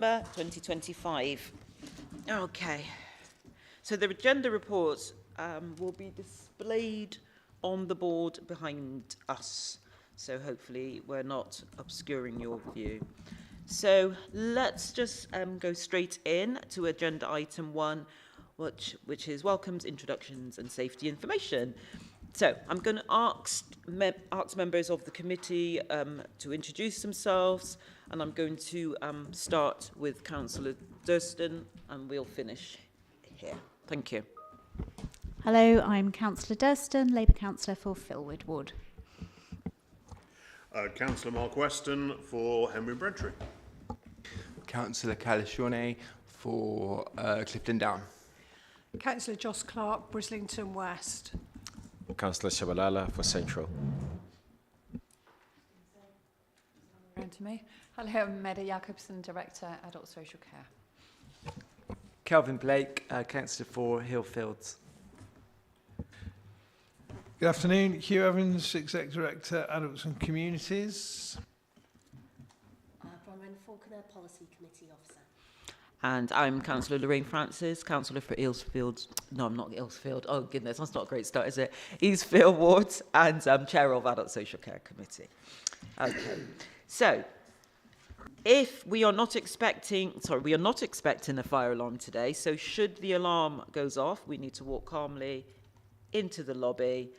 2025. Okay, so the agenda report will be displayed on the board behind us, so hopefully we're not obscuring your view. So let's just go straight in to agenda item 1, which is welcomes, introductions and safety information. So I'm going to ask members of the committee to introduce themselves, and I'm going to start with Councillor Durston, and we'll finish here. Thank you. Hello, I'm Councillor Durston, Labour Councillor for Filwood Ward. Councillor Mark Weston for Henry Braintree. Councillor Calishone for Clifton Down. Councillor Joss Clark, Brislington West. Councillor Shabalala for Central. Around to me. Hello, I'm Meda Jacobson, Director, Adult Social Care. Kelvin Blake, Councillor for Hillfields. Good afternoon, Hugh Evans, Executive Director, Adults and Communities. Bronwyn Faulkner, Policy Committee Officer. And I'm Councillor Lorraine Francis, Councillor for Ealsfield. No, I'm not Ealsfield. Oh, goodness, that's not a great start, is it? Eastfield Ward, and Chair of Adult Social Care Committee. Okay, so if we are not expecting, we are not expecting a fire alarm today, so should the alarm goes off, we need to walk calmly into the lobby,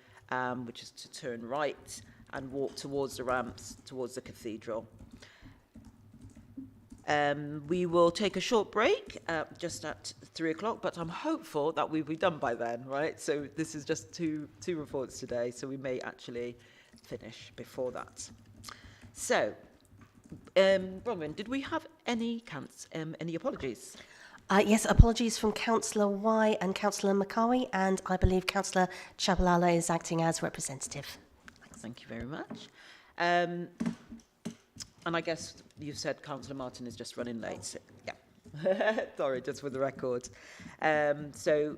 which is to turn right and walk towards the ramps, towards the cathedral. We will take a short break just at 3 o'clock, but I'm hopeful that we'll be done by then, right? So this is just two reports today, so we may actually finish before that. So, Bronwyn, did we have any apologies? Yes, apologies from Councillor Y and Councillor Macawi, and I believe Councillor Chabalala is acting as representative. Thank you very much. And I guess you said Councillor Martin is just running late. So, yeah, sorry, just for the record. So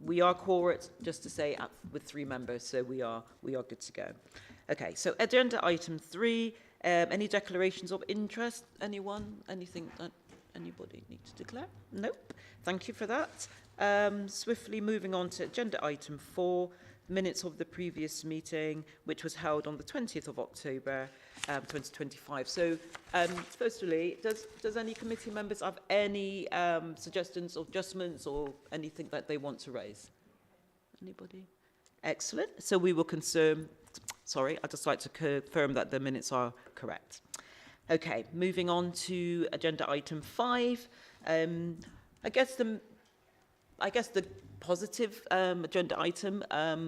we are quorate, just to say, with 3 members, so we are good to go. Okay, so agenda item 3. Any declarations of interest? Anyone? Anything that anybody needs to declare? Nope. Thank you for that. Swiftly moving on to agenda item 4. Minutes of the previous meeting, which was held on the 20th of October, 2025. So, firstly, does any committee members have any suggestions or adjustments or anything that they want to raise? Anybody? Excellent. So we will confirm. Sorry, I'd just like to confirm that the minutes are correct. Okay, moving on to agenda item 5. I guess the positive agenda item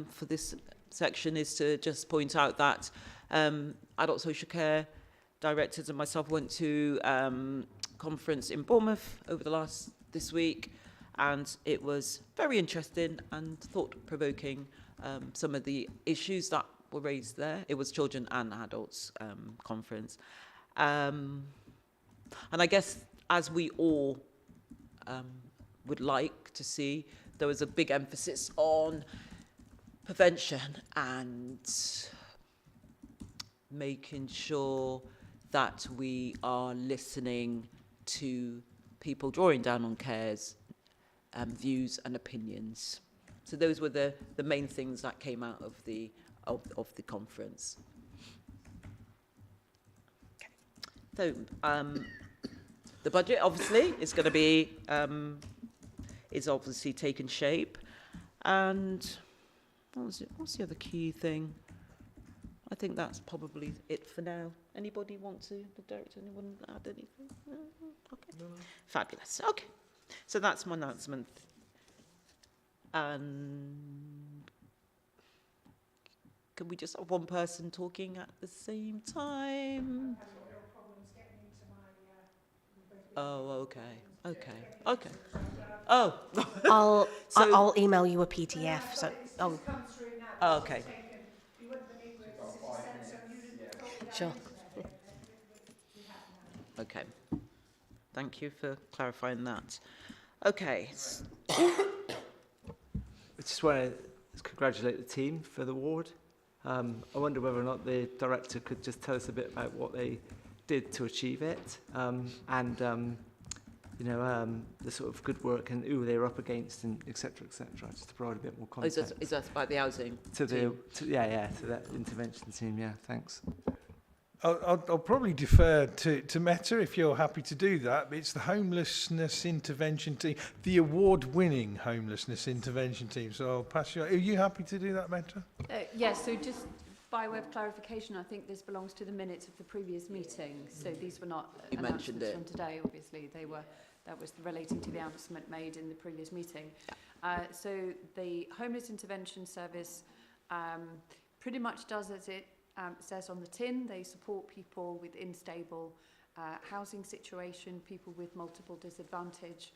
for this section is to just point out that Adult Social Care directors and myself went to conference in Bournemouth over this week, and it was very interesting and thought-provoking, some of the issues that were raised there. It was children and adults conference. And I guess as we all would like to see, there was a big emphasis on prevention and making sure that we are listening to people drawing down on care's views and opinions. So those were the main things that came out of the conference. Okay. So the budget obviously is going to be is obviously taken shape, and what's the other key thing? I think that's probably it for now. Anybody want to, the director, anyone add anything? Okay. No. Fabulous. Okay. So that's my announcement. And can we just have one person talking at the same time? Oh, okay. Okay. Okay. Oh. I'll email you a PDF. So. Oh, okay. Sure. Okay. Thank you for clarifying that. Okay. I just want to congratulate the team for the award. I wonder whether or not the director could just tell us a bit about what they did to achieve it, and the sort of good work and who they're up against, and etc., etc. Just to provide a bit more Oh, is context. that about the housing? To the team? to that intervention team. Yeah, thanks. I'll probably defer to Meta if you're happy to do that. But it's the homelessness intervention team, the award-winning homelessness intervention team. So I'll pass you. Are you happy to do that, Meta? Yes, so just by way of clarification, I think this belongs to the minutes of the previous meeting. So these were not You mentioned announcements it. from today, obviously. That was relating to the announcement made in the previous meeting. So the Homeless Intervention Service pretty much does as it says on the tin. They support people with unstable housing situation, people with multiple disadvantage,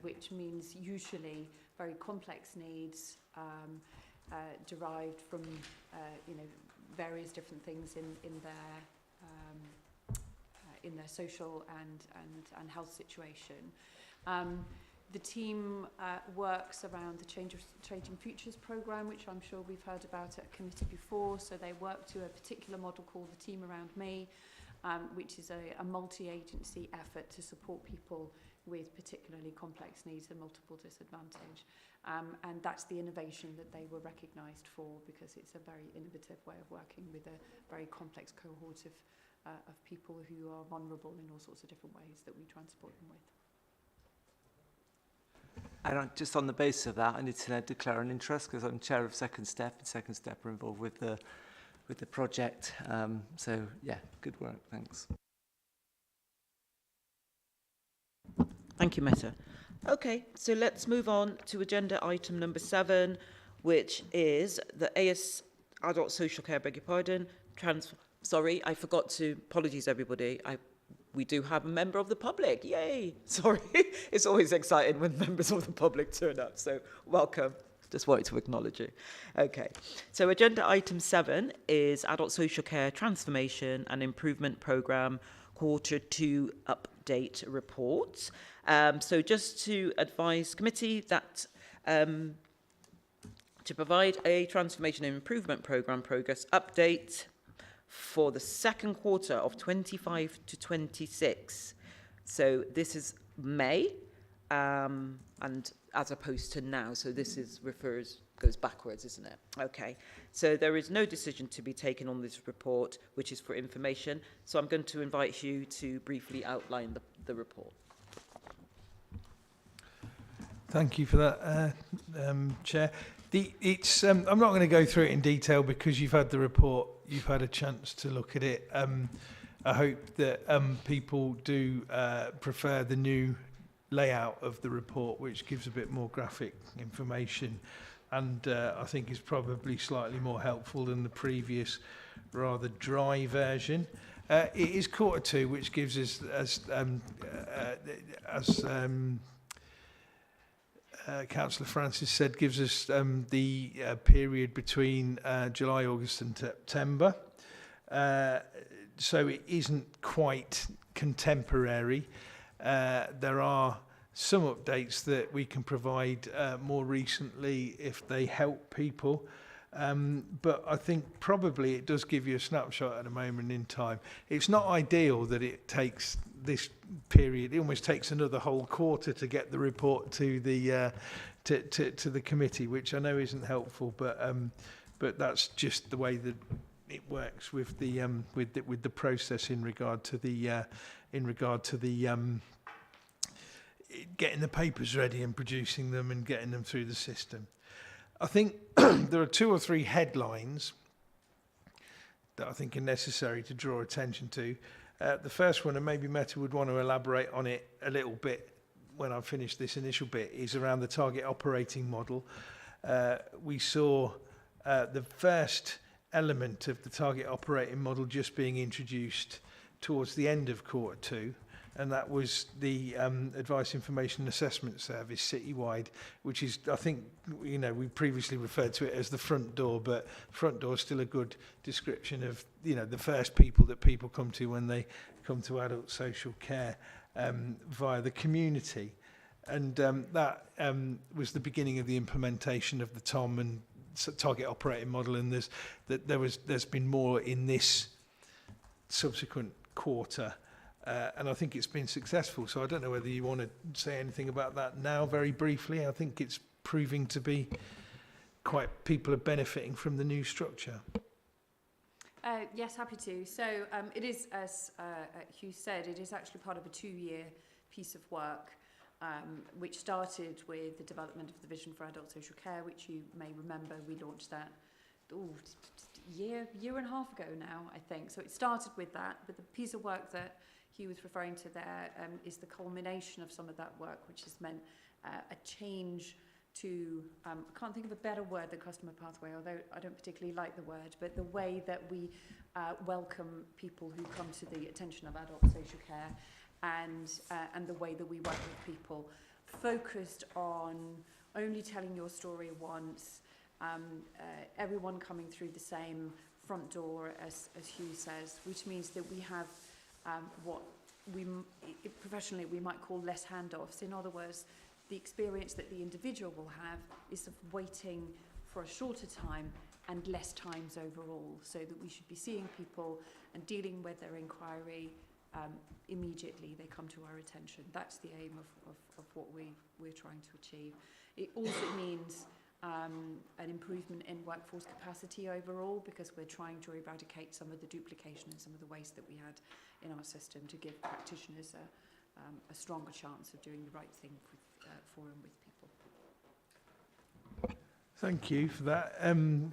which means usually very complex needs derived from various different things in their social and health situation. The team works around the Changing Futures programme, which I'm sure we've heard about at a committee before. So they work to a particular model called the Team Around Me, which is a multi-agency effort to support people with particularly complex needs and multiple disadvantage. And that's the innovation that they were recognised for, because it's a very innovative way of working with a very complex cohort of people who are vulnerable in all sorts of different ways that we try and support them with. And just on the basis of that, I need to now declare an interest because I'm chair of Second Step, and Second Step are involved with the project. So yeah, good work. Thanks. Thank you, Meta. Okay, so let's move on to agenda item number 7, which is the AS Adult Social Care, beg your pardon, sorry, I forgot to, apologies everybody, we do have a member of the public, yay, sorry. It's always exciting when members of the public turn up, so welcome. Just wanted to acknowledge you. Okay, so agenda item 7 is Adult Social Care Transformation and Improvement Programme Q2 Update Report. So just to advise committee that to provide a Transformation and Improvement Programme progress update for the second quarter of 25 to 26. So this is May, and as opposed to now. So this goes backwards, isn't it? Okay. So there is no decision to be taken on this report, which is for information. So I'm going to invite you to briefly outline the report. Thank you for that, Chair. I'm not going to go through it in detail because you've had the report, you've had a chance to look at it. I hope that people do prefer the new layout of the report, which gives a bit more graphic information, and I think is probably slightly more helpful than the previous rather dry version. It is Q2, which gives us, as Councillor Francis said, gives us the period between July, August and September. So it isn't quite contemporary. There are some updates that we can provide more recently if they help people. But I think probably it does give you a snapshot at a moment in time. It's not ideal that it takes this period. It almost takes another whole quarter to get the report to the to the committee, which I know isn't helpful. But that's just the way that it works with the process in regard to the getting the papers ready and producing them and getting them through the system. I think there are 2 or 3 headlines that I think are necessary to draw attention to. The first one, and maybe Meta would want to elaborate on it a little bit when I finish this initial bit, is around the target operating model. We saw the first element of the target operating model just being introduced towards the end of Q2, and that was the Advice Information and Assessment Service citywide, which is, I think, we previously referred to it as the front door, but front door is still a good description of, the first people that people come to when they come to adult social care via the community. And that was the beginning of the implementation of the TOM and target operating model, and there's been more in this subsequent quarter And I think it's been successful. So I don't know whether you want to say anything about that now very briefly. I think it's proving to be people are benefiting from the new structure. Yes, happy to. So it is, as Hugh said, it is actually part of a 2-year piece of work, which started with the development of the Vision for Adult Social Care, which you may remember we launched that year and a half ago now, I think. So it started with that, but the piece of work that Hugh was referring to there is the culmination of some of that work, which has meant a change to, I can't think of a better word than customer pathway, although I don't particularly like the word, but the way that we welcome people who come to the attention of adult social care, and the way that we work with people, focused on only telling your story once, everyone coming through the same front door, as Hugh says, which means that we have what we professionally we might call less handoffs. In other words, the experience that the individual will have is of waiting for a shorter time and less times overall, so that we should be seeing people and dealing with their inquiry immediately they come to our attention. That's the aim of what we're trying to achieve. It also means an improvement in workforce capacity overall, because we're trying to eradicate some of the duplication and some of the waste that we had in our system to give practitioners a stronger chance of doing the right thing for and with people. Thank you for that.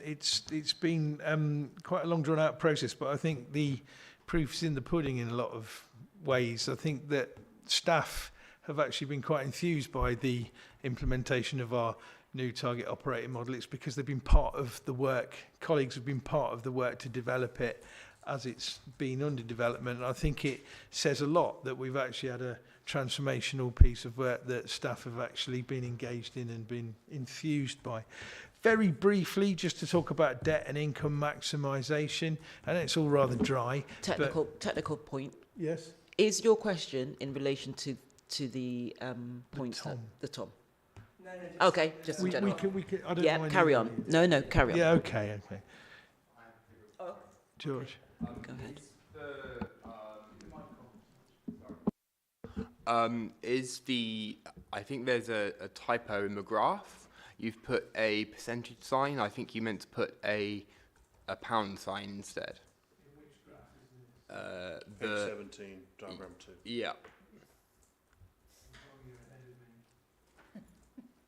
It's been quite a long drawn out process, but I think the proof's in the pudding in a lot of ways. I think that staff have actually been quite enthused by the implementation of our new target operating model. It's because they've been part of the work, colleagues have been part of the work to develop it as it's been under development. And I think it says a lot that we've actually had a transformational piece of work that staff have actually been engaged in and been enthused by. Very briefly, just to talk about debt and income maximisation. I know it's all rather dry. Technical point. Yes. Is your question in relation to the points the Tom? No, okay, just in general. We can, I don't yeah, mind carry on. No, carry on. Yeah, okay. George. Go ahead. I think there's a typo in the graph. You've put a percentage sign. I think you meant to put a pound sign instead. In which graph is this? Page 17, diagram 2. Yeah.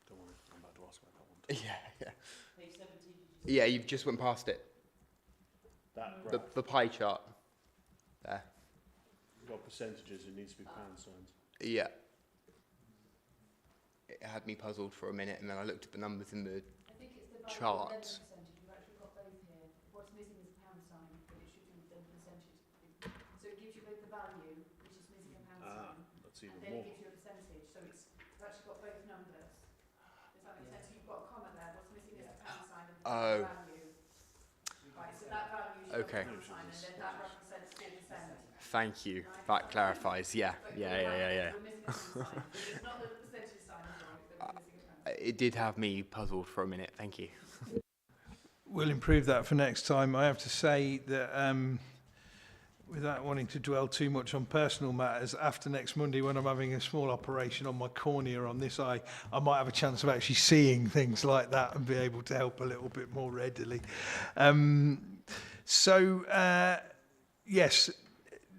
Don't worry, I'm about to ask about that one. Yeah. Page 17. Yeah, you've just went past it. That graph. The pie chart. There. You've got percentages, it needs to be pound signs. Yeah. It had me puzzled for a minute, and then I looked at the numbers in the charts. You've actually got both here. What's missing is the pound sign, but it should be the percentage. So it gives you both the value, which is missing a pound sign, That's even and then more. it gives you a percentage. So you've actually got both numbers. Does that make sense? You've got a comma there. What's missing is the pound sign and the value. Right, so that value is the pound sign, and then that represents 4%. Thank you. That clarifies. Yeah. It did have me puzzled for a minute. Thank you. We'll improve that for next time. I have to say that without wanting to dwell too much on personal matters, after next Monday when I'm having a small operation on my cornea on this eye, I might have a chance of actually seeing things like that and be able to help a little bit more readily. Yes,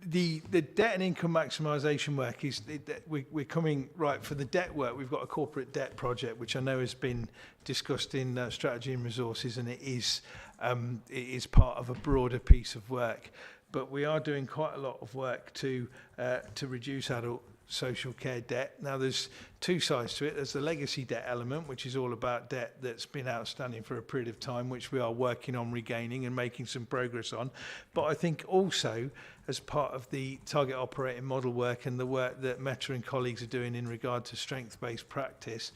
the debt and income maximisation work is, we're coming, right, for the debt work, we've got a corporate debt project, which I know has been discussed in strategy and resources, and it is part of a broader piece of work. But we are doing quite a lot of work to reduce adult social care debt. Now, there's two sides to it. There's the legacy debt element, which is all about debt that's been outstanding for a period of time, which we are working on regaining and making some progress on. But I think also, as part of the target operating model work and the work that Meta and colleagues are doing in regard to strength-based practice,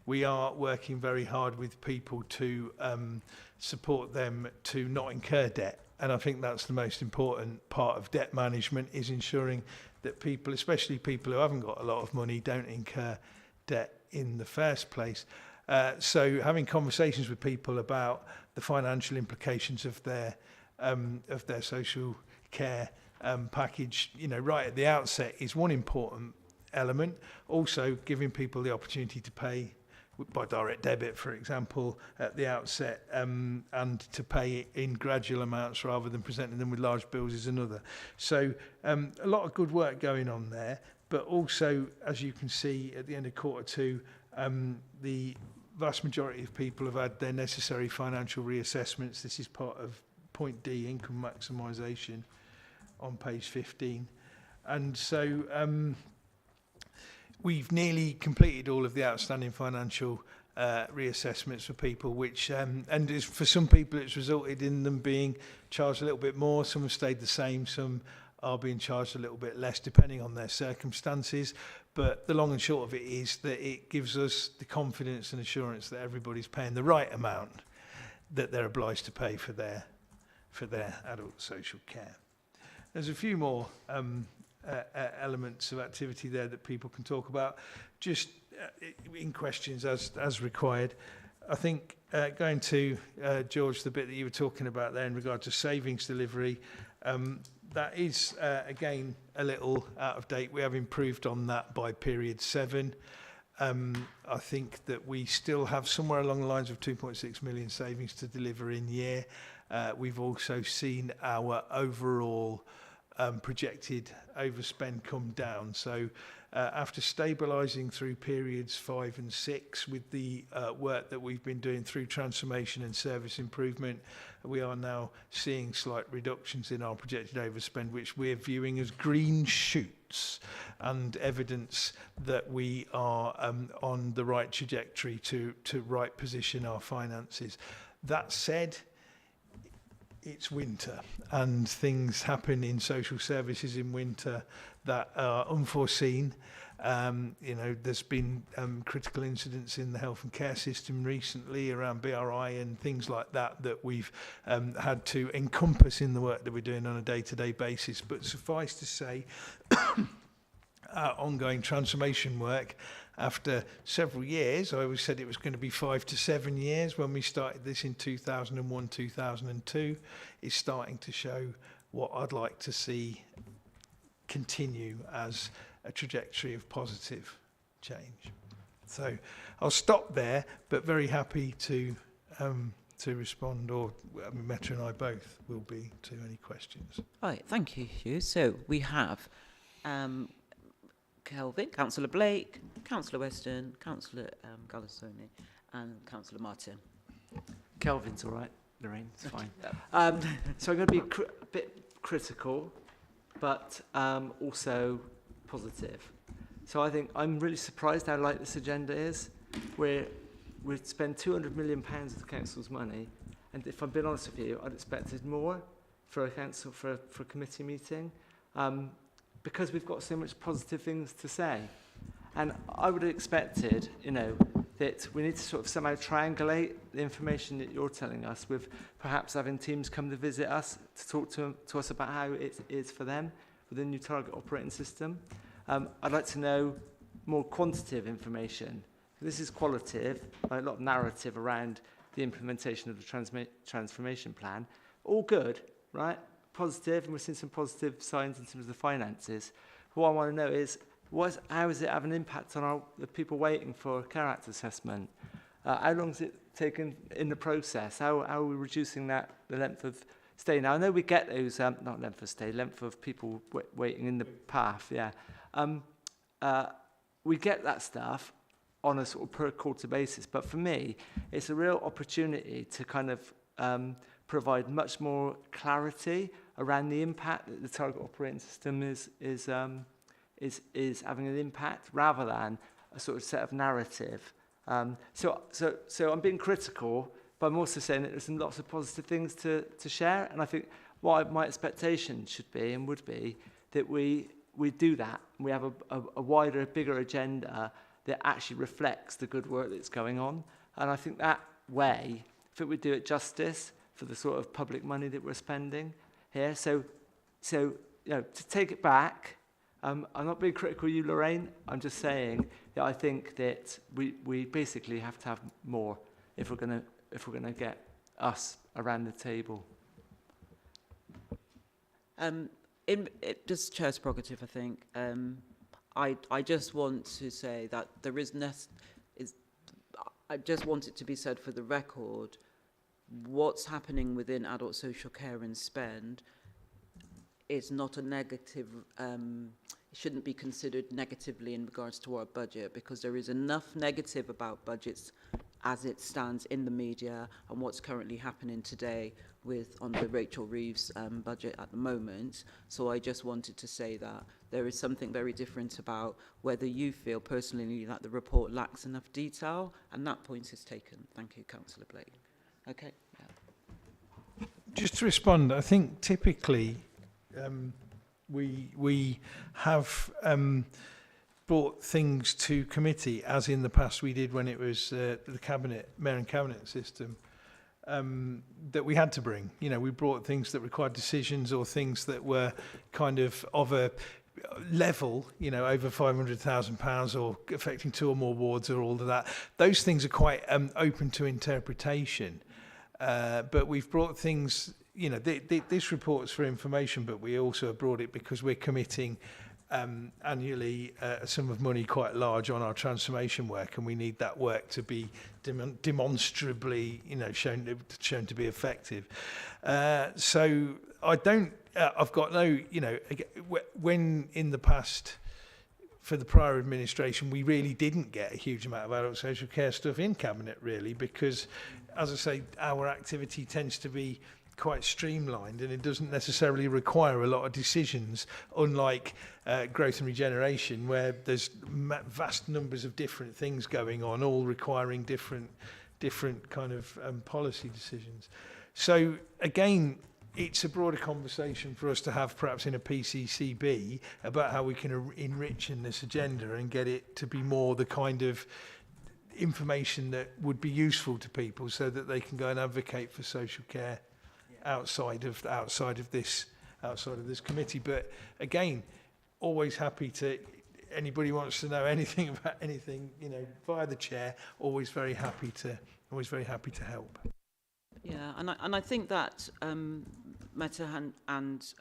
we are working very hard with people to support them to not incur debt. And I think that's the most important part of debt management, is ensuring that people, especially people who haven't got a lot of money, don't incur debt in the first place. So having conversations with people about the financial implications of their social care package, right at the outset is one important element. Also, giving people the opportunity to pay by direct debit, for example, at the outset, and to pay in gradual amounts rather than presenting them with large bills is another. So a lot of good work going on there, but also, as you can see at the end of Q2, the vast majority of people have had their necessary financial reassessments. This is part of point D, income maximisation, on page 15. And so we've nearly completed all of the outstanding financial reassessments for people, which, for some people, it's resulted in them being charged a little bit more. Some have stayed the same, some are being charged a little bit less, depending on their circumstances. But the long and short of it is that it gives us the confidence and assurance that everybody's paying the right amount that they're obliged to pay for their adult social care. There's a few more elements of activity there that people can talk about, just in questions as required. I think going to George, the bit that you were talking about there in regard to savings delivery, that is again a little out of date. We have improved on that by period 7. I think that we still have somewhere along the lines of 2.6 million savings to deliver in year. We've also seen our overall projected overspend come down. So after stabilising through periods 5 and 6 with the work that we've been doing through transformation and service improvement, we are now seeing slight reductions in our projected overspend, which we're viewing as green shoots and evidence that we are on the right trajectory to right position our finances. That said, it's winter and things happen in social services in winter that are unforeseen. There's been critical incidents in the health and care system recently around BRI and things like that we've had to encompass in the work that we're doing on a day-to-day basis. But suffice to say, our ongoing transformation work, after several years, I always said it was going to be 5 to 7 years when we started this in 2001, 2002, is starting to show what I'd like to see continue as a trajectory of positive change. So I'll stop there, but very happy to respond, or Meta and I both will be, to any questions. All right, thank you, Hugh. So we have Kelvin, Councillor Blake, Councillor Weston, Councillor Galasoni, and Councillor Martin. Kelvin's all right, Lorraine, it's fine. So I'm going to be a bit critical, but also positive. So I think I'm really surprised how light this agenda is. We spend £200 million of the council's money, and if I'm being honest with you, I'd expected more for a council, for a committee meeting, because we've got so much positive things to say. And I would have expected, that we need to sort of somehow triangulate the information that you're telling us with perhaps having teams come to visit us to talk to us about how it is for them with the new target operating system. I'd like to know more quantitative information. This is qualitative, like a lot of narrative around the implementation of the transformation plan. All good, right? Positive, and we're seeing some positive signs in terms of the finances. What I want to know is, how is it having an impact on the people waiting for Care Act assessment? How long is it taken in the process? How are we reducing the length of stay? Now, I know we get those, not length of stay, length of people waiting in the path, yeah. We get that stuff on a sort of per quarter basis, but for me, it's a real opportunity to kind of provide much more clarity around the impact that the target operating system is having an impact, rather than a sort of set of narrative. So I'm being critical, but I'm also saying that there's lots of positive things to share, and I think what my expectation should be and would be that we do that. We have a wider, bigger agenda that actually reflects the good work that's going on, and I think that way, if we do it justice for the sort of public money that we're spending here. So to take it back, I'm not being critical of you, Lorraine. I'm just saying that I think that we basically have to have more if we're gonna get us around the table. Just chair's prerogative, I think. I just want to say that there is I just want it to be said for the record, what's happening within adult social care and spend is not a negative, it shouldn't be considered negatively in regards to our budget, because there is enough negative about budgets as it stands in the media and what's currently happening today on the Rachel Reeves budget at the moment. So I just wanted to say that there is something very different about whether you feel personally that the report lacks enough detail, and that point is taken. Thank you, Councillor Blake. Okay. Yeah. Just to respond, I think typically we have brought things to committee, as in the past we did when it was the mayor and cabinet system, that we had to bring. You know, we brought things that required decisions or things that were kind of a level, you know, over £500,000 or affecting 2 or more wards or all of that. Those things are quite open to interpretation. But we've brought things, you know, this report's for information, but we also have brought it because we're committing annually a sum of money quite large on our transformation work, and we need that work to be demonstrably, you know, shown to be effective. So I don't, I've got no, you know, when in the past for the prior administration, we really didn't get a huge amount of adult social care stuff in cabinet, really, because, as I say, our activity tends to be quite streamlined and it doesn't necessarily require a lot of decisions, unlike growth and regeneration, where there's vast numbers of different things going on, all requiring different kind of policy decisions. So again, it's a broader conversation for us to have perhaps in a PCCB about how we can enrich in this agenda and get it to be more the kind of information that would be useful to people so that they can go and advocate for social care outside of this committee. But again, always happy to, anybody wants to know anything about anything, you know, via the chair, always very happy to help. Yeah, and I think that Meta and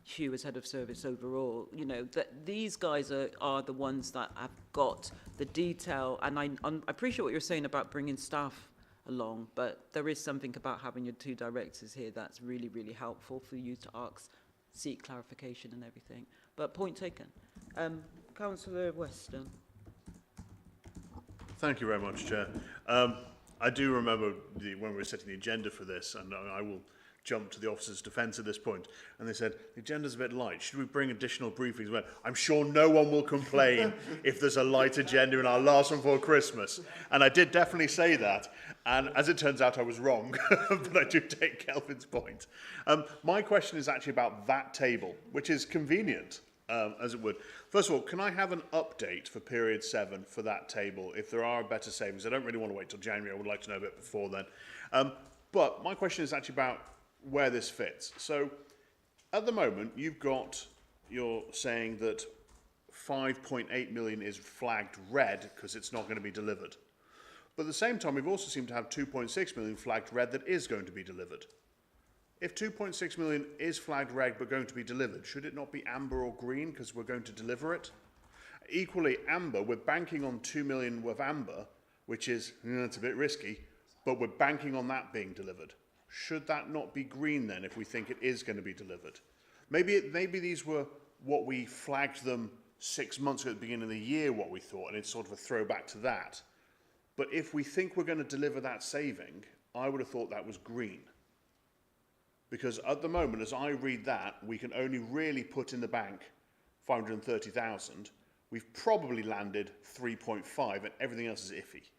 Hugh as head of service overall, you know, that these guys are the ones that have got the detail, and I appreciate what you're saying about bringing staff along, but there is something about having your 2 directors here that's really, really helpful for you to seek clarification and everything. But point taken. Councillor Weston. Thank you very much, Chair. I do remember when we were setting the agenda for this, and I will jump to the officer's defence at this point, and they said, the agenda's a bit light. Should we bring additional briefings? Well, I'm sure no one will complain if there's a light agenda in our last one before Christmas. And I did definitely say that. And as it turns out, I was wrong, but I do take Kelvin's point. My question is actually about that table, which is convenient, as it would. First of all, can I have an update for period 7 for that table? If there are better savings, I don't really want to wait till January. I would like to know a bit before then. But my question is actually about where this fits. So at the moment, you're saying that 5.8 million is flagged red because it's not going to be delivered. But at the same time, we've also seemed to have 2.6 million flagged red that is going to be delivered. If 2.6 million is flagged red but going to be delivered, should it not be amber or green because we're going to deliver it? Equally, amber, we're banking on 2 million with amber, which is, it's a bit risky, but we're banking on that being delivered. Should that not be green then if we think it is going to be delivered? Maybe these were what we flagged them 6 months ago at the beginning of the year, what we thought, and it's sort of a throwback to that. But if we think we're going to deliver that saving, I would have thought that was green. Because at the moment, as I read that, we can only really put in the bank 530,000. We've probably landed 3.5 and everything else is iffy.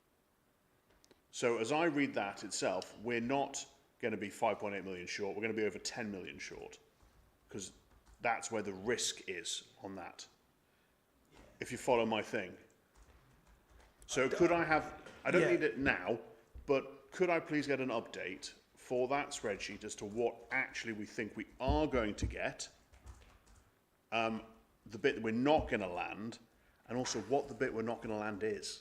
So as I read that itself, we're not going to be 5.8 million short. We're going to be over 10 million short. Because that's where the risk is on that. If you follow my thing. So could I have, I don't need it now, but could I please get an update for that spreadsheet as to what actually we think we are going to get, the bit that we're not going to land, and also what the bit we're not going to land is?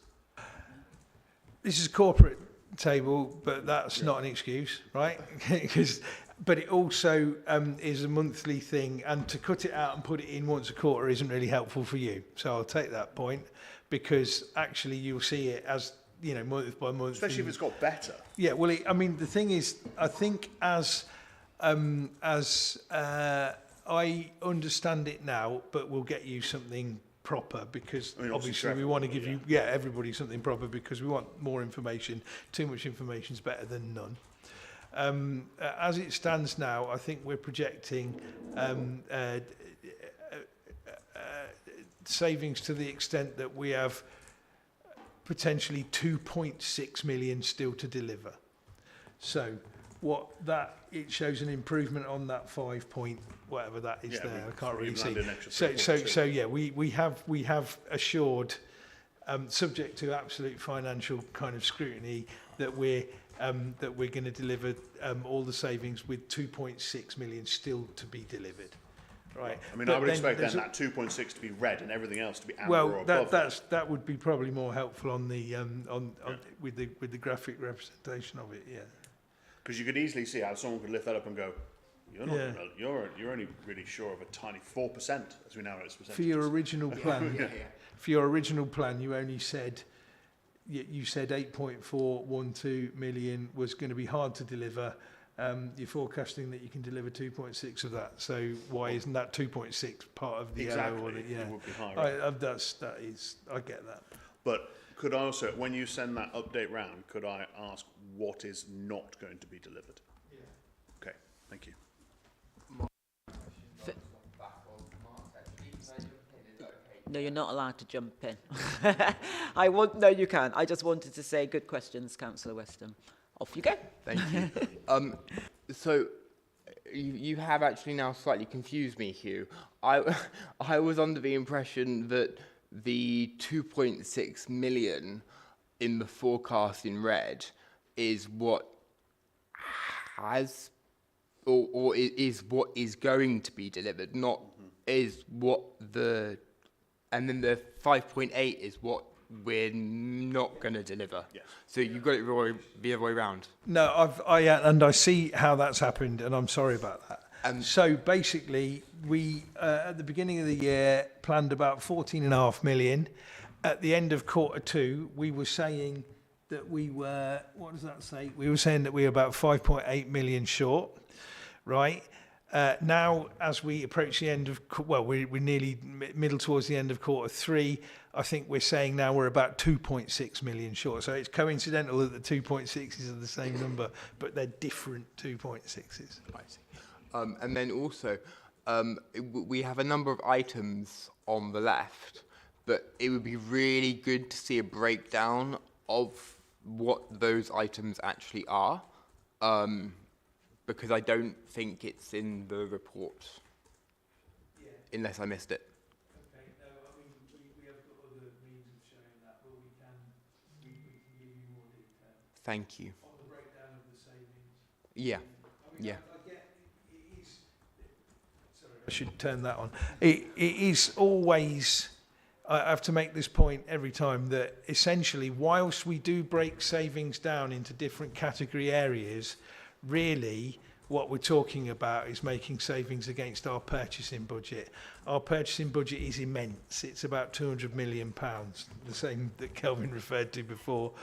This is corporate table, but that's not an excuse, right? Because but it also is a monthly thing, and to cut it out and put it in once a quarter isn't really helpful for you. So I'll take that point, because actually you'll see it as, you know, month by month. Especially if it's got better. Yeah, well, I mean, the thing is, I think as I understand it now, but we'll get you something proper, because obviously we want to give you, everybody something proper, because we want more information. Too much information is better than none. As it stands now, I think we're projecting savings to the extent that we have potentially 2.6 million still to deliver. So what that, it shows an improvement on that 5 point whatever that is there. I can't really see. So yeah, we have assured, subject to absolute financial kind of scrutiny, that we're going to deliver all the savings, with 2.6 million still to be delivered. Right. I mean, I would expect then that 2.6 to be red and everything else to be amber or above. That would be probably more helpful on the with the graphic representation of it. Yeah. Because you could easily see how someone could lift that up and go, you're not you're only really sure of a tiny 4%, as we now know it's percentages. For your original plan, for your original plan, you only said you said 8.412 million was going to be hard to deliver. You're forecasting that you can deliver 2.6 of that. So why isn't that 2.6 part of the exactly? It would be higher. I get that. But could I also, when you send that update round, could I ask what is not going to be delivered? Yeah. Okay. Thank you. No, you're not allowed to jump in. No, you can. I just wanted to say good questions, Councillor Weston. Off you go. Thank you. So you have actually now slightly confused me, Hugh. I was under the impression that the 2.6 million in the forecast in red is what has or is what is going to be delivered, not is what the, and then the 5.8 is what we're not going to deliver. Yes. So you've got it the other way around. No, I see how that's happened, and I'm sorry about that. So basically, we at the beginning of the year planned about 14.5 million. At the end of quarter two, we were saying that we were, what does that say? We were saying that we were about 5.8 million short, right? Now, as we approach the end of, we're nearly middle towards the end of quarter three, I think we're saying now we're about 2.6 million short. So it's coincidental that the 2.6s are the same number, but they're different 2.6s. I see. And then also, we have a number of items on the left, but it would be really good to see a breakdown of what those items actually are. Because I don't think it's in the report, unless I missed it. Okay, no, I mean, we have got other means of showing that, but we can give you more detail. Thank you. On the breakdown of the savings. Yeah, I mean, yeah. I get, it is, sorry, I should turn that on. It is always, I have to make this point every time, that essentially, whilst we do break savings down into different category areas, really what we're talking about is making savings against our purchasing budget. Our purchasing budget is immense. It's about £200 million, the same that Kelvin referred to before.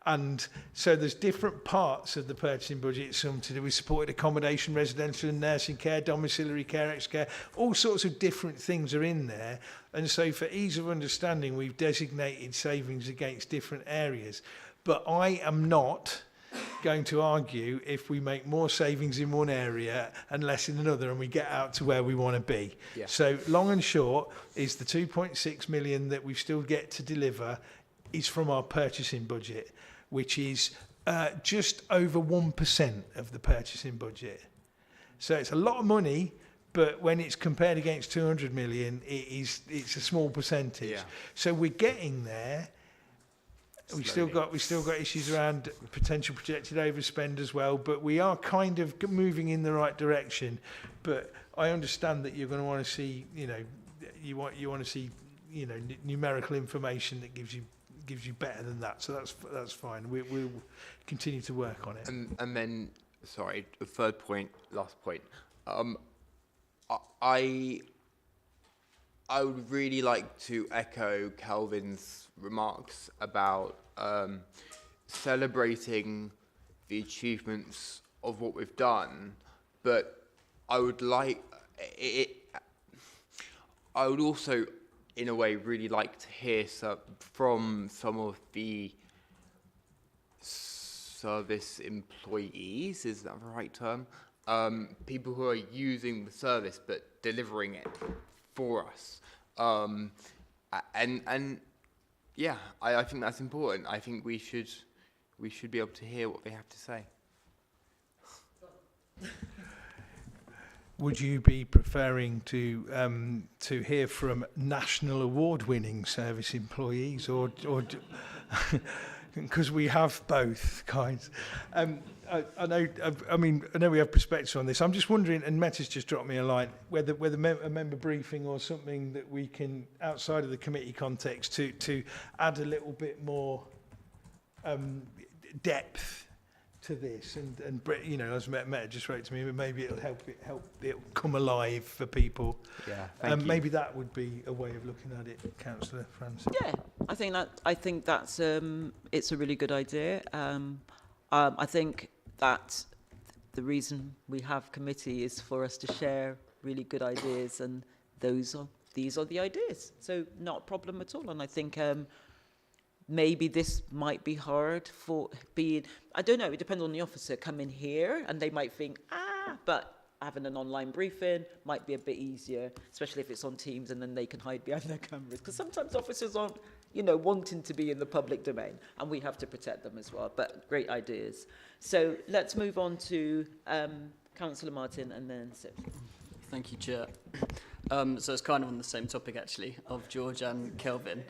And so there's different parts of the purchasing budget, some to do with supported accommodation, residential and nursing care, domiciliary care, ex-care, all sorts of different things are in there. And so for ease of understanding, we've designated savings against different areas. But I am not going to argue if we make more savings in one area and less in another and we get out to where we want to be. Yeah. So long and short is the 2.6 million that we still get to deliver is from our purchasing budget, which is just over 1% of the purchasing budget. So it's a lot of money, but when it's compared against 200 million, it's a small percentage. Yeah. So we're getting there. We've still got issues around potential projected overspend as well, but we are kind of moving in the right direction. But I understand that you're going to want to see, you want to see, numerical information that gives you better than that. So that's fine. We'll continue to work on it. And then, sorry, the third point, last point. I would really like to echo Kelvin's remarks about celebrating the achievements of what we've done, but I would like it. I would also, in a way, really like to hear from some of the service employees, is that the right term? People who are using the service but delivering it for us. And yeah, I think that's important. I think we should be able to hear what they have to say. Would you be preferring to hear from national award-winning service employees, or because we have both kinds? I know we have perspectives on this. I'm just wondering, and Meta's just dropped me a line, whether a member briefing or something that we can, outside of the committee context, to add a little bit more depth to this, and you know, as Meta just wrote to me, maybe it'll help it come alive for people. Yeah, thank you. Maybe that would be a way of looking at it, Councillor Francis. Yeah, I think that's it's a really good idea. I think that the reason we have committee is for us to share really good ideas, and these are the ideas. So not a problem at all. And I think maybe this might be hard for being, I don't know, it depends on the officer coming here, and they might think, but having an online briefing might be a bit easier, especially if it's on Teams and then they can hide behind their cameras. Because sometimes officers aren't, you know, wanting to be in the public domain, and we have to protect them as well. But great ideas. So let's move on to Councillor Martin and then Sip. Thank you, Chair. So it's kind of on the same topic, actually, of George and Kelvin.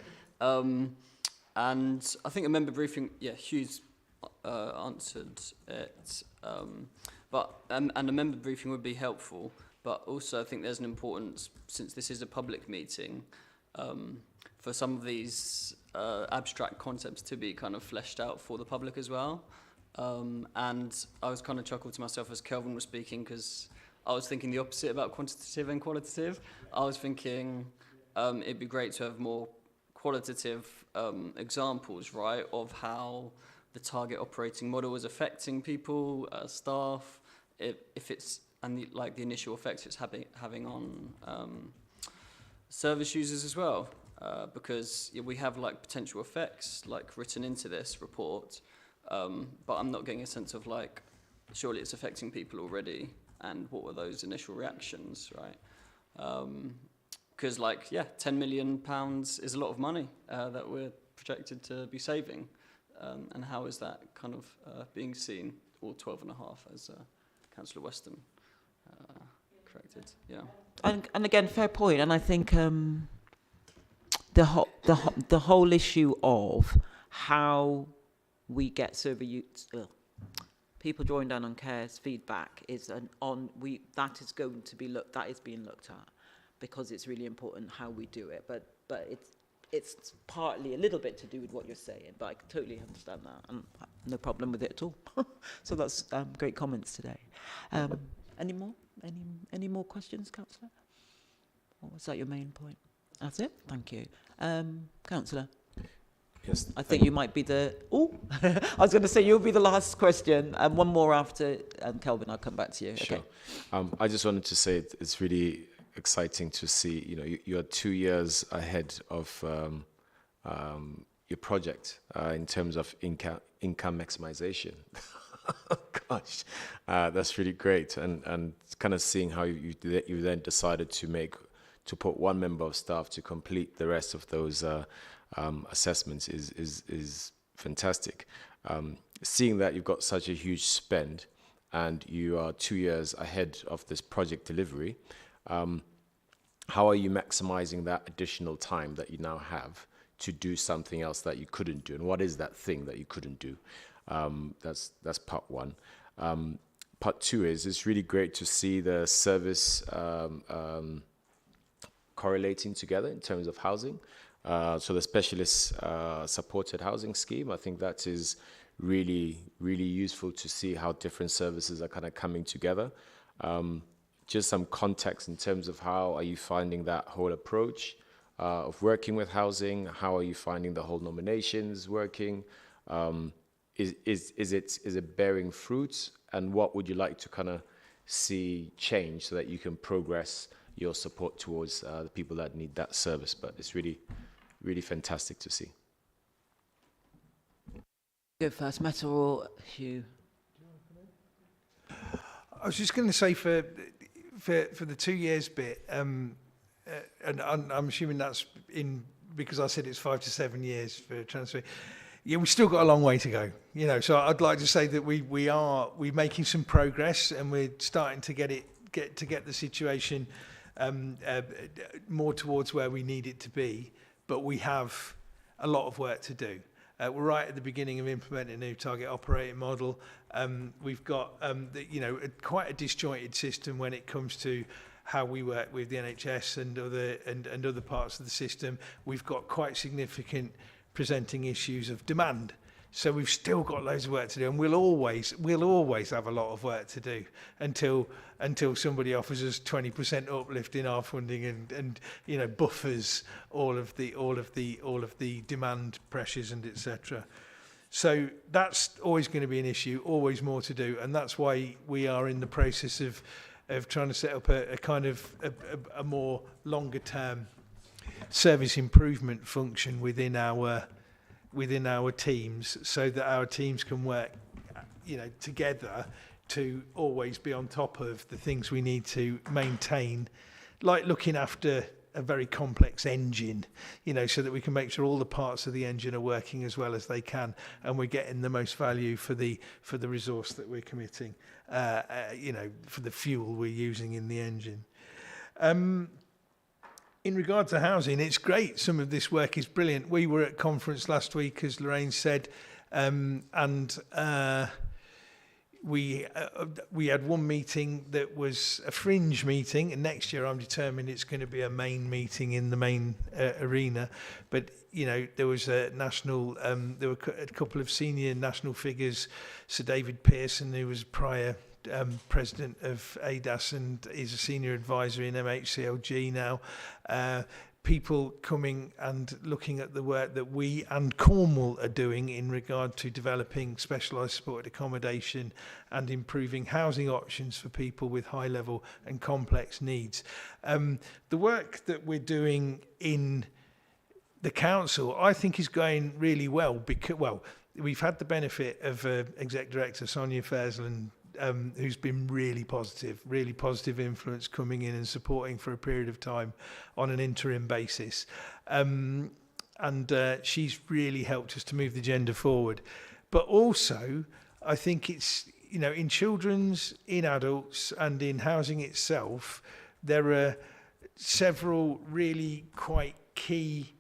And I think a member briefing, yeah, Hugh's answered it. And a member briefing would be helpful. But also I think there's an importance, since this is a public meeting, for some of these abstract concepts to be kind of fleshed out for the public as well. And I was kind of chuckled to myself as Kelvin was speaking, because I was thinking the opposite about quantitative and qualitative. I was thinking it'd be great to have more qualitative examples, right, of how the target operating model is affecting people, staff, if it's, and the initial effects it's having on service users as well, because we have like potential effects like written into this report, but I'm not getting a sense of like, surely it's affecting people already, and what were those initial reactions, right? Because like, yeah, £10 million is a lot of money that we're projected to be saving, and how is that kind of being seen, or 12.5 as Councillor Weston corrected, yeah. And again, fair point. And I think the whole issue of how we get people drawing down on care's feedback is that is being looked at, because it's really important how we do it. But it's partly a little bit to do with what you're saying, but I totally understand that, and no problem with it at all. So that's great comments today. Any more questions, Councillor? Or was that your main point? That's it. Thank you, Councillor. Yes. I think you might be the. I was going to say you'll be the last question, and one more after Kelvin. I'll come back to you. Sure. Okay. I just wanted to say it's really exciting to see. You know, you're 2 years ahead of your project in terms of income maximization. Gosh, that's really great, and kind of seeing how you then decided to put one member of staff to complete the rest of those assessments is fantastic. Seeing that you've got such a huge spend and you are 2 years ahead of this project delivery, how are you maximizing that additional time that you now have to do something else that you couldn't do? And what is that thing that you couldn't do? That's part one. Part two is, it's really great to see the service correlating together in terms of housing. So the specialist supported housing scheme, I think that is really, really useful to see how different services are kind of coming together. Just some context in terms of how are you finding that whole approach of working with housing? How are you finding the whole nominations working? Is it bearing fruits? And what would you like to kind of see change so that you can progress your support towards the people that need that service? But it's really, really fantastic to see. Go first, Meta or Hugh? I was just going to say for the 2 years bit, and I'm assuming that's in because I said it's 5 to 7 years for transfer. Yeah, we've still got a long way to go, you know. So I'd like to say that we're making some progress, and we're starting to get the situation more towards where we need it to be. But we have a lot of work to do. We're right at the beginning of implementing a new target operating model. We've got quite a disjointed system when it comes to how we work with the NHS and other parts of the system. We've got quite significant presenting issues of demand. So we've still got loads of work to do, and we'll always have a lot of work to do until somebody offers us 20% uplift in our funding and you know, buffers all of the demand pressures and etc. So that's always going to be an issue, always more to do, and that's why we are in the process of trying to set up a kind of a more longer term service improvement function within our teams, so that our teams can work, you know, together to always be on top of the things we need to maintain, like looking after a very complex engine, you know, so that we can make sure all the parts of the engine are working as well as they can, and we're getting the most value for the resource that we're committing, you know, for the fuel we're using in the engine. In regard to housing, it's great. Some of this work is brilliant. We were at conference last week, as Lorraine said, and we had one meeting that was a fringe meeting, and next year I'm determined it's going to be a main meeting in the main arena. But you know, there was a national, there were a couple of senior national figures, Sir David Pearson, who was prior president of ADAS and is a senior advisor in MHCLG now. People coming and looking at the work that we and Cornwall are doing in regard to developing specialised supported accommodation and improving housing options for people with high level and complex needs. The work that we're doing in the council, I think, is going really well because, well, we've had the benefit of Exec Director Sonia Fairslund, who's been really positive influence coming in and supporting for a period of time on an interim basis. And she's really helped us to move the agenda forward. But also, I think it's, you know, in children's, in adults, and in housing itself, there are several really quite key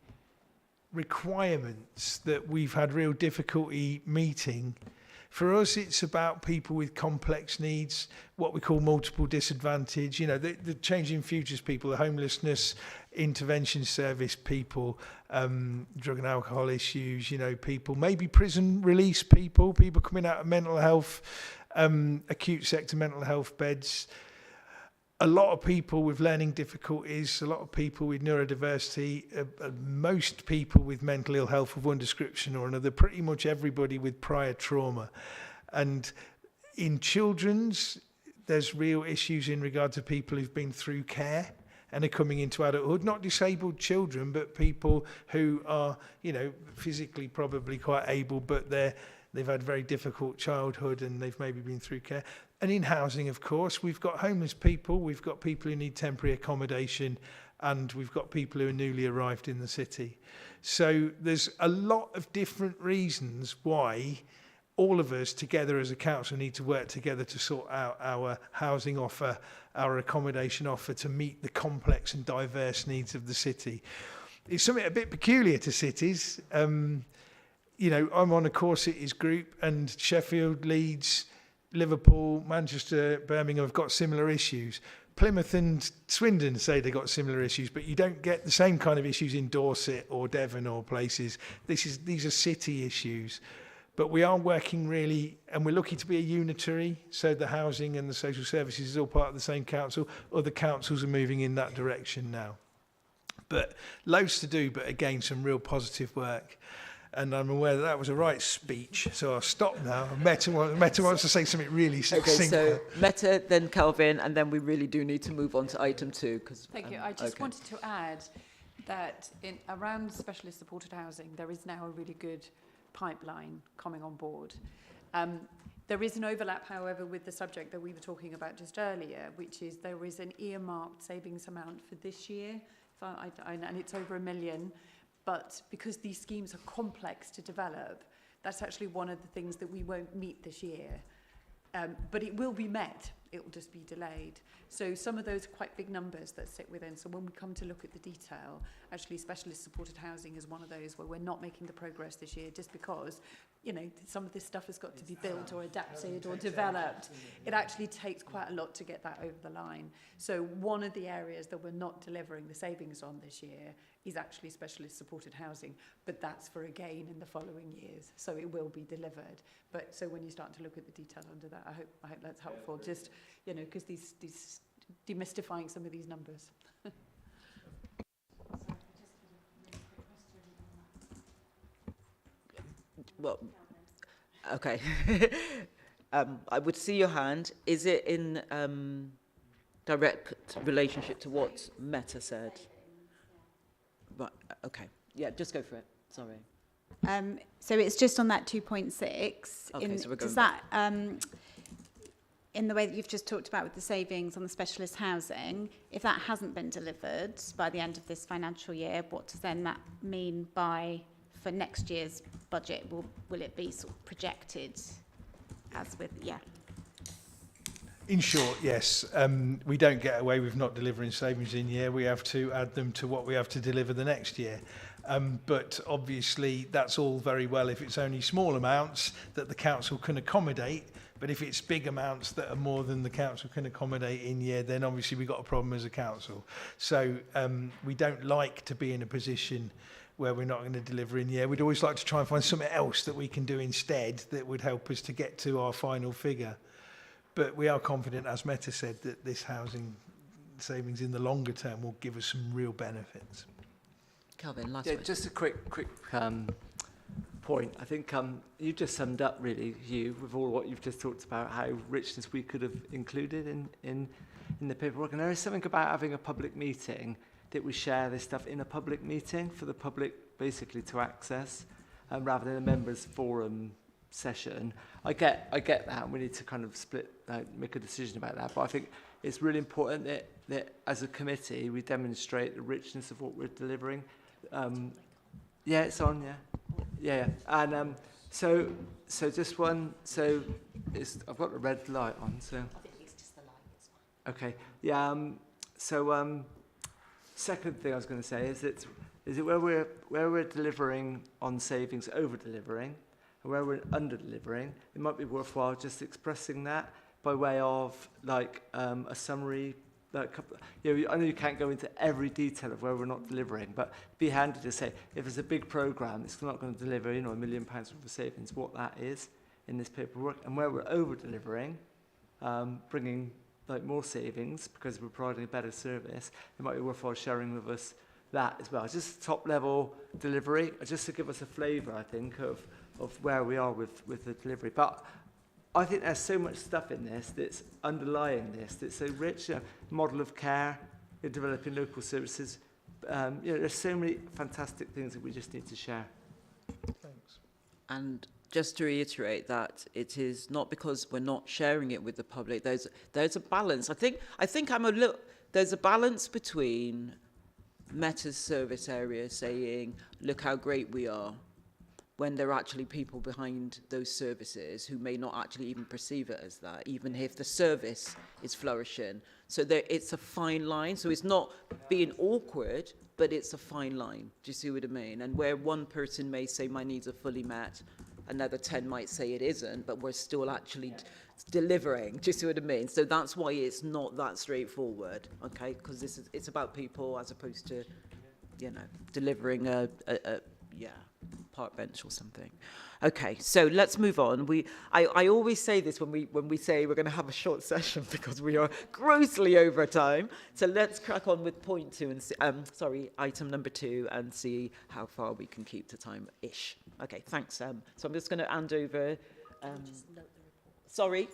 requirements that we've had real difficulty meeting. For us, it's about people with complex needs, what we call multiple disadvantage, you know, the changing futures people, the homelessness, intervention service people, drug and alcohol issues, you know, people, maybe prison release people coming out of mental health, acute sector mental health beds, a lot of people with learning difficulties, a lot of people with neurodiversity, most people with mental ill health of one description or another, pretty much everybody with prior trauma. And in children's, there's real issues in regard to people who've been through care and are coming into adulthood, not disabled children, but people who are, you know, physically probably quite able, but they've had very difficult childhood and they've maybe been through care. And in housing, of course, we've got homeless people, we've got people who need temporary accommodation, and we've got people who are newly arrived in the city. So there's a lot of different reasons why all of us together as a council need to work together to sort out our housing offer, our accommodation offer, to meet the complex and diverse needs of the city. It's something a bit peculiar to cities. You know, I'm on a core cities group, and Sheffield, Leeds, Liverpool, Manchester, Birmingham have got similar issues. Plymouth and Swindon say they've got similar issues, but you don't get the same kind of issues in Dorset or Devon or places. These are city issues. But we are working really, and we're looking to be a unitary, so the housing and the social services is all part of the same council. Other councils are moving in that direction now. But loads to do, but again, some real positive work. And I'm aware that that was a right speech, so I'll stop now. Meta wants to say something really succinct. Okay, so Meta, then Calvin, and then we really do need to move on to item 2. Thank you. I just wanted to add that around specialist supported housing, there is now a really good pipeline coming on board. There is an overlap, however, with the subject that we were talking about just earlier, which is there is an earmarked savings amount for this year, and it's over £1 million. But because these schemes are complex to develop, that's actually one of the things that we won't meet this year. But it will be met, it will just be delayed. So some of those are quite big numbers that sit within. So when we come to look at the detail, actually specialist supported housing is one of those where we're not making the progress this year just because, you know, some of this stuff has got to be built or adapted or developed. It actually takes quite a lot to get that over the line. So one of the areas that we're not delivering the savings on this year is actually specialist supported housing, but that's for again in the following years. So it will be delivered. But so when you start to look at the detail under that, I hope that's helpful. Just, you know, because these demystifying some of these numbers. Well, okay. I would see your hand. Is it in direct relationship to what Meta said? Right, okay. Yeah, just go for it. Sorry. So it's just on that 2.6. Okay, so we're going does that, in the way that you've just talked about with the savings on the specialist housing, if that hasn't been delivered by the end of this financial year, what does then that mean for next year's budget? Will it be sort of projected as with, yeah? In short, yes. We don't get away with not delivering savings in year. We have to add them to what we have to deliver the next year. But obviously, that's all very well if it's only small amounts that the council can accommodate. But if it's big amounts that are more than the council can accommodate in year, then obviously we've got a problem as a council. So we don't like to be in a position where we're not going to deliver in year. We'd always like to try and find something else that we can do instead that would help us to get to our final figure. But we are confident, as Meta said, that this housing savings in the longer term will give us some real benefits. Calvin, last Yeah, one. just a quick point. I think you just summed up really, Hugh, with all what you've just talked about, how richness we could have included in the paperwork. And there is something about having a public meeting that we share this stuff in a public meeting for the public basically to access, rather than a members forum session. I get that, and we need to kind of make a decision about that. But I think it's really important that as a committee we demonstrate the richness of what we're delivering. Yeah, it's on. Yeah. And so just one. So I've got the red light on. So. I think it's just the light. It's fine. Okay. Yeah. So second thing I was going to say is that where we're delivering on savings, over delivering. Where we're under-delivering, it might be worthwhile just expressing that by way of like a summary. I know you can't go into every detail of where we're not delivering, but it'd be handy to say if it's a big program, it's not going to deliver, £1 million worth of savings, what that is in this paperwork, and where we're over-delivering, bringing like more savings because we're providing a better service. It might be worthwhile sharing with us that as well. Just top-level delivery, just to give us a flavour, I think, of where we are with the delivery. But I think there's so much stuff in this that's underlying this, that's so rich. Model of care, developing local services. There's so many fantastic things that we just need to share. Thanks. And just to reiterate that it is not because we're not sharing it with the public. There's a balance. I think there's a balance between Meta's service area saying, look how great we are, when there are actually people behind those services who may not actually even perceive it as that, even if the service is flourishing. So it's a fine line. So it's not being awkward, but it's a fine line. Do you see what I mean? And where one person may say my needs are fully met, another 10 might say it isn't, but we're still actually delivering. Do you see what I mean? So that's why it's not that straightforward, okay? Because it's about people as opposed to, delivering a park bench or something. Okay, so let's move on. I always say this when we say we're going to have a short session because we are grossly over time. So let's crack on with point 2 and item number 2 and see how far we can keep to time-ish. Okay, thanks. So I'm just going to hand over. Sorry.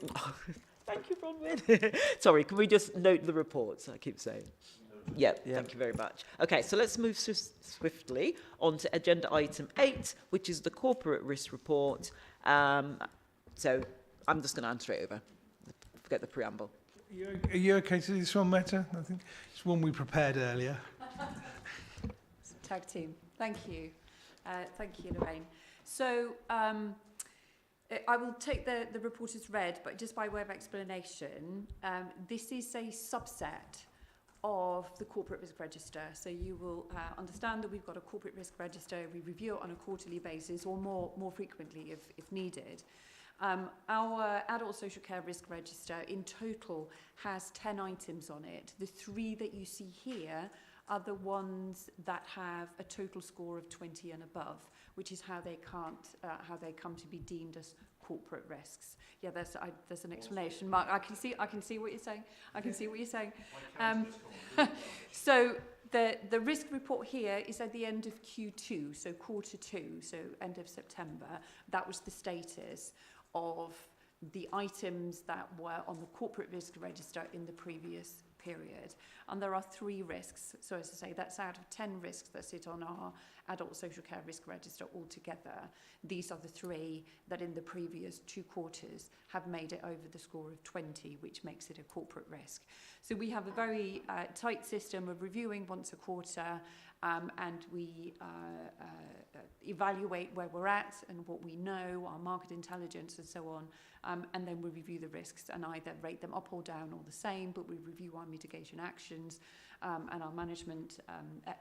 Thank you, Bronwyn. Sorry, can we just note the reports? I keep saying. Yeah, thank you very much. Okay, so let's move swiftly on to agenda item 8, which is the corporate risk report. So I'm just going to hand straight over. Forget the preamble. Are you okay to do this one, Meta? I think it's one we prepared earlier. Tag team. Thank you. Thank you, Lorraine. So I will take the report as read, but just by way of explanation, this is a subset of the corporate risk register. So you will understand that we've got a corporate risk register. We review it on a quarterly basis or more frequently if needed. Our adult social care risk register in total has 10 items on it. The 3 that you see here are the ones that have a total score of 20 and above, which is how they come to be deemed as corporate risks. Yeah, there's an explanation. Mark, I can see what you're saying. I can see what you're saying. So the risk report here is at the end of Q2, so quarter 2, so end of September. That was the status of the items that were on the corporate risk register in the previous period. And there are 3 risks. So as I say, that's out of 10 risks that sit on our adult social care risk register altogether. These are the 3 that in the previous 2 quarters have made it over the score of 20, which makes it a corporate risk. So we have a very tight system of reviewing once a quarter, and we evaluate where we're at and what we know, our market intelligence and so on, and then we review the risks and either rate them up or down or the same, but we review our mitigation actions and our management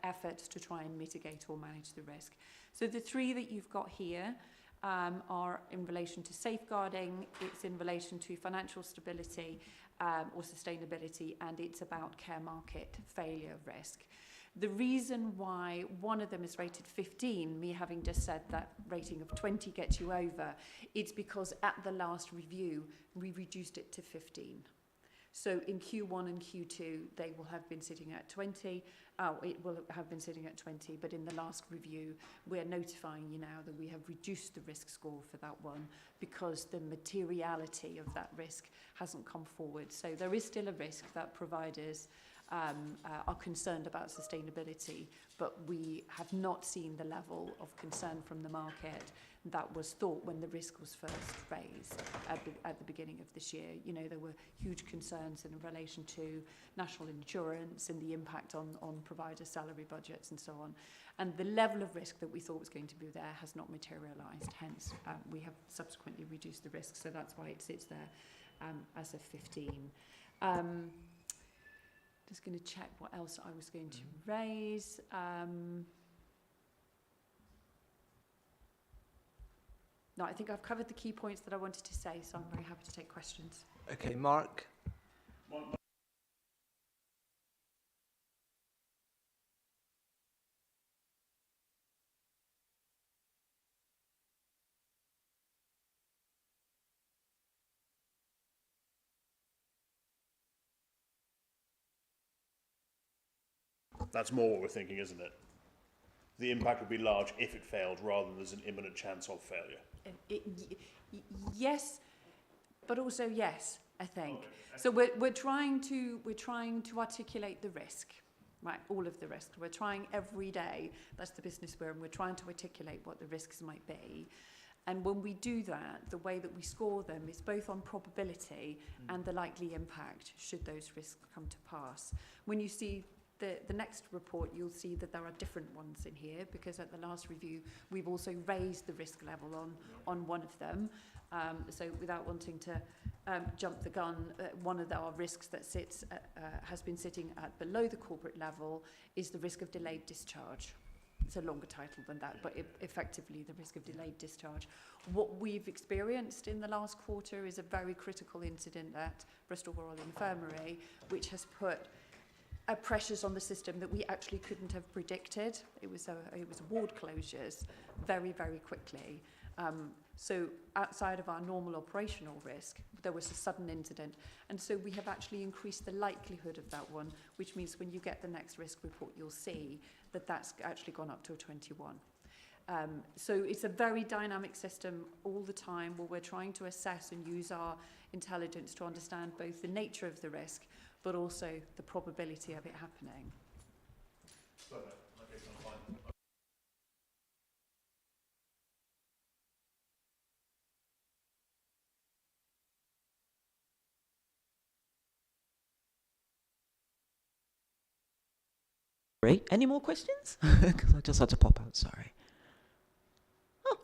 efforts to try and mitigate or manage the risk. So the 3 that you've got here are in relation to safeguarding, it's in relation to financial stability or sustainability, and it's about care market failure risk. The reason why one of them is rated 15, me having just said that rating of 20 gets you over, it's because at the last review, we reduced it to 15. So in Q1 and Q2, they will have been sitting at 20. It will have been sitting at 20, but in the last review, we're notifying you now that we have reduced the risk score for that one because the materiality of that risk hasn't come forward. So there is still a risk that providers are concerned about sustainability, but we have not seen the level of concern from the market that was thought when the risk was first raised at the beginning of this year. You know, there were huge concerns in relation to national insurance and the impact on provider salary budgets and so on. And the level of risk that we thought was going to be there has not materialised. Hence, we have subsequently reduced the risk. So that's why it sits there as a 15. Just going to check what else I was going to raise. No, I think I've covered the key points that I wanted to say, so I'm very happy to take questions. Okay, Mark. That's more what we're thinking, isn't it? The impact would be large if it failed, rather than there's an imminent chance of failure. Yes, but also yes, I think. Okay. So we're trying to articulate the risk, right? All of the risk. We're trying every day. That's the business we're in. We're trying to articulate what the risks might be. And when we do that, the way that we score them is both on probability and the likely impact should those risks come to pass. When you see the next report, you'll see that there are different ones in here because at the last review, we've also raised the risk level on one of them. So without wanting to jump the gun, one of our risks that has been sitting at below the corporate level is the risk of delayed discharge. It's a longer title than that, but effectively the risk of delayed discharge. What we've experienced in the last quarter is a very critical incident at Bristol Royal Infirmary, which has put pressures on the system that we actually couldn't have predicted. It was ward closures very, very quickly. So outside of our normal operational risk, there was a sudden incident. And so we have actually increased the likelihood of that one, which means when you get the next risk report, you'll see that that's actually gone up to a 21. So it's a very dynamic system all the time where we're trying to assess and use our intelligence to understand both the nature of the risk, but also the probability of it happening. Great. Any more questions? Because I just had to pop out, sorry. Oh,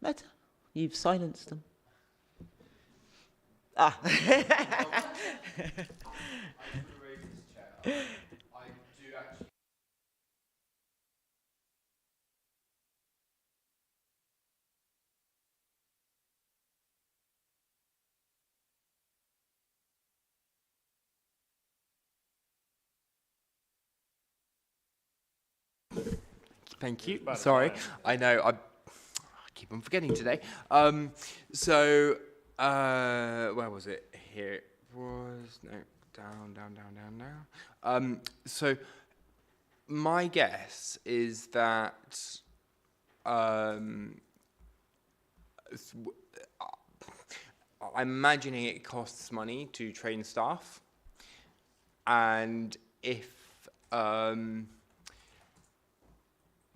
Meta, you've silenced them. Ah. Thank you. Sorry, I know I keep on forgetting today. Where was it? Here it was. No, down now. So my guess is that I'm imagining it costs money to train staff, and if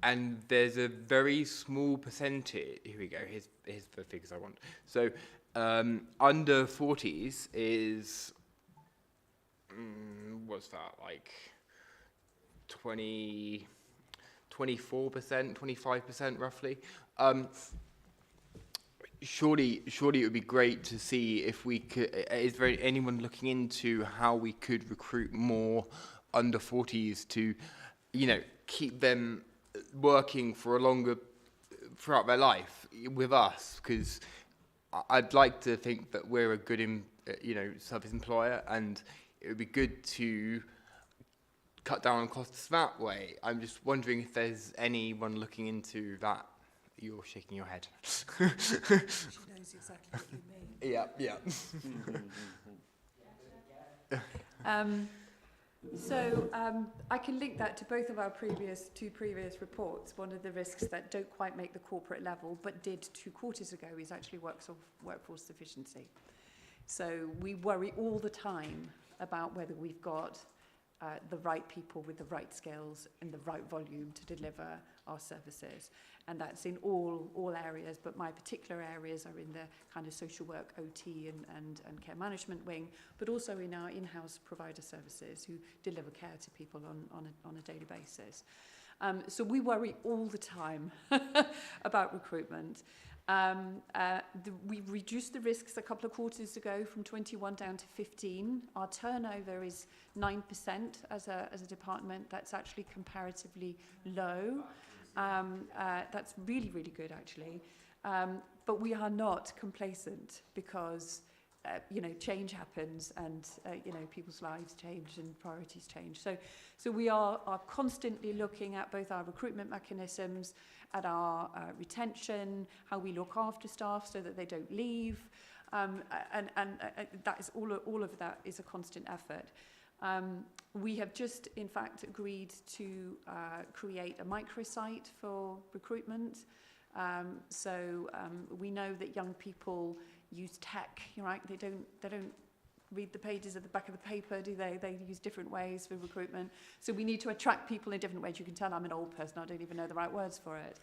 and there's a very small percentage. Here we go. Here's the figures I want. So under 40s is what's that, like 24%, 25% roughly. Surely it would be great to see if we could. Is there anyone looking into how we could recruit more under 40s to, keep them working for a longer throughout their life with us? Because I'd like to think that we're a good, service employer, and it would be good to cut down on costs that way. I'm just wondering if there's anyone looking into that. You're shaking your head. She knows exactly what you mean. Yeah. I can link that to both of our two previous reports. One of the risks that don't quite make the corporate level, but did 2 quarters ago, is actually workforce sufficiency. So we worry all the time about whether we've got the right people with the right skills and the right volume to deliver our services. And that's in all areas, but my particular areas are in the kind of social work, OT and care management wing, but also in our in-house provider services who deliver care to people on a daily basis. So we worry all the time about recruitment. We've reduced the risks a couple of quarters ago from 21 down to 15. Our turnover is 9% as a department. That's actually comparatively low. That's really, really good, actually. But we are not complacent because, change happens and, people's lives change and priorities change. So we are constantly looking at both our recruitment mechanisms, at our retention, how we look after staff so that they don't leave. And that is all of that is a constant effort. We have just, in fact, agreed to create a microsite for recruitment. We know that young people use tech, right? They don't read the pages at the back of the paper, do they? They use different ways for recruitment. So we need to attract people in different ways. You can tell I'm an old person. I don't even know the right words for it.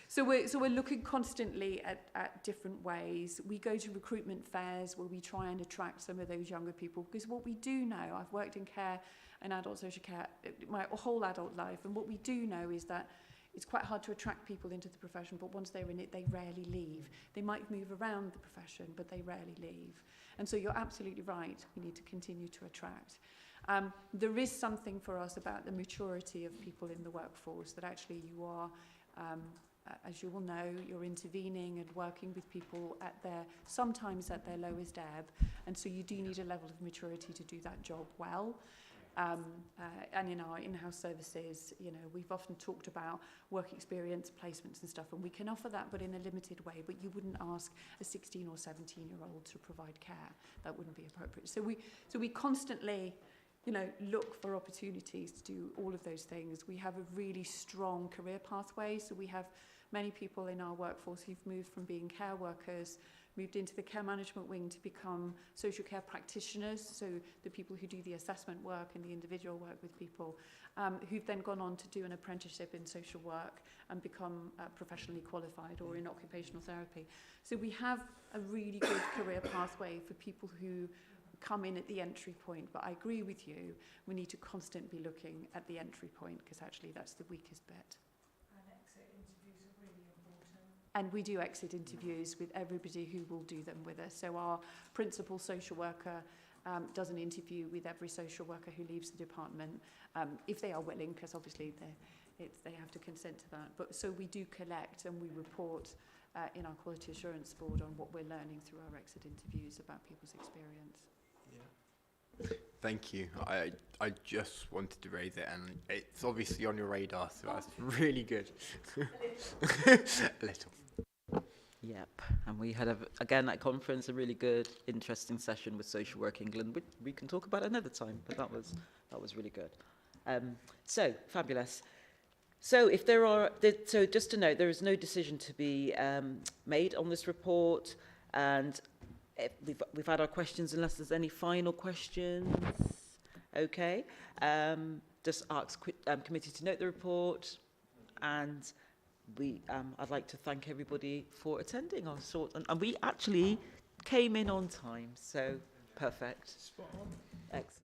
So we're looking constantly at different ways. We go to recruitment fairs where we try and attract some of those younger people, because what we do know, I've worked in care and adult social care my whole adult life, and what we do know is that it's quite hard to attract people into the profession, but once they're in it, they rarely leave. They might move around the profession, but they rarely leave. And so you're absolutely right. We need to continue to attract. There is something for us about the maturity of people in the workforce, that actually you are as you will know, you're intervening and working with people sometimes at their lowest ebb, and so you do need a level of maturity to do that job well. And in our in-house services, we've often talked about work experience, placements and stuff, and we can offer that, but in a limited way. But you wouldn't ask a 16 or 17-year-old to provide care. That wouldn't be appropriate. So we constantly, look for opportunities to do all of those things. We have a really strong career pathway. So we have many people in our workforce who've moved from being care workers, moved into the care management wing to become social care practitioners, so the people who do the assessment work and the individual work with people, who've then gone on to do an apprenticeship in social work and become professionally qualified or in occupational therapy. So we have a really good career pathway for people who come in at the entry point, but I agree with you, we need to constantly be looking at the entry point because actually that's the weakest bit. And we do exit interviews with everybody who will do them with us. So our principal social worker does an interview with every social worker who leaves the department, if they are willing, because obviously they have to consent to that. But so we do collect and we report in our quality assurance board on what we're learning through our exit interviews about people's experience. Thank you. I just wanted to raise it, and it's obviously on your radar, so that's really good. A little. Yep, and we had, again, at conference, a really good, interesting session with Social Work England, which we can talk about another time, but that was really good. So, fabulous. So, so just to note, there is no decision to be made on this report, and we've had our questions, unless there's any final questions. Okay, just ask committee to note the report, and I'd like to thank everybody for attending our and we actually came in on time, so perfect. Spot on. Excellent.